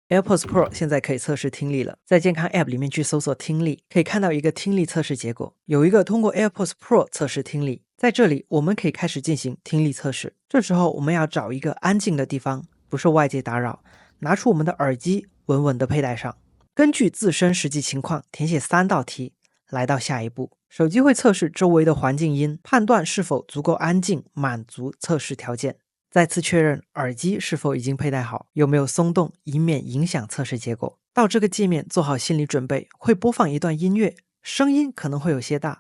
AirPods Pro 现在可以测试听力了，在健康 App 里面去搜索听力，可以看到一个听力测试结果，有一个通过 AirPods Pro 测试听力。在这里，我们可以开始进行听力测试。这时候，我们要找一个安静的地方，不受外界打扰，拿出我们的耳机，稳稳地佩戴上。根据自身实际情况填写3道题，来到下一步。手机会测试周围的环境音，判断是否足够安静，满足测试条件。再次确认耳机是否已经佩戴好，有没有松动，以免影响测试结果。到这个界面做好心理准备，会播放一段音乐，声音可能会有些大。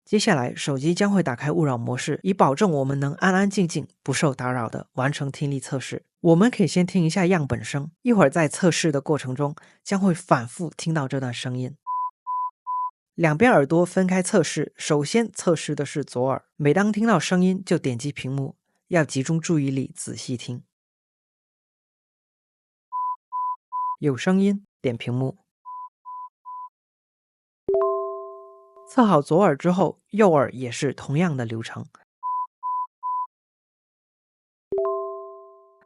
接下来，手机将会打开勿扰模式，以保证我们能安安静静、不受打扰地完成听力测试。我们可以先听一下样本声，一会儿在测试的过程中将会反复听到这段声音。两边耳朵分开测试，首先测试的是左耳。每当听到声音就点击屏幕，要集中注意力仔细听。有声音，点屏幕。测好左耳之后，右耳也是同样的流程。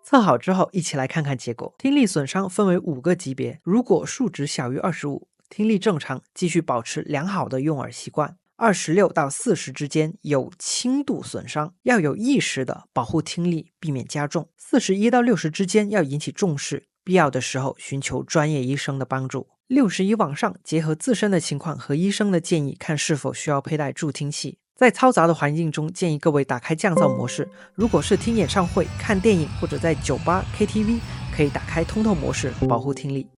测好之后，一起来看看结果。听力损伤分为5个级别，如果数值小于25，听力正常，继续保持良好的用耳习惯。26到40之间有轻度损伤，要有意识的保护听力，避免加重。41到60之间要引起重视，必要的时候寻求专业医生的帮助。61往上，结合自身的情况和医生的建议，看是否需要佩戴助听器。在嘈杂的环境中，建议各位打开降噪模式。如果是听演唱会、看电影或者在酒吧、KTV，可以打开通透模式，保护听力。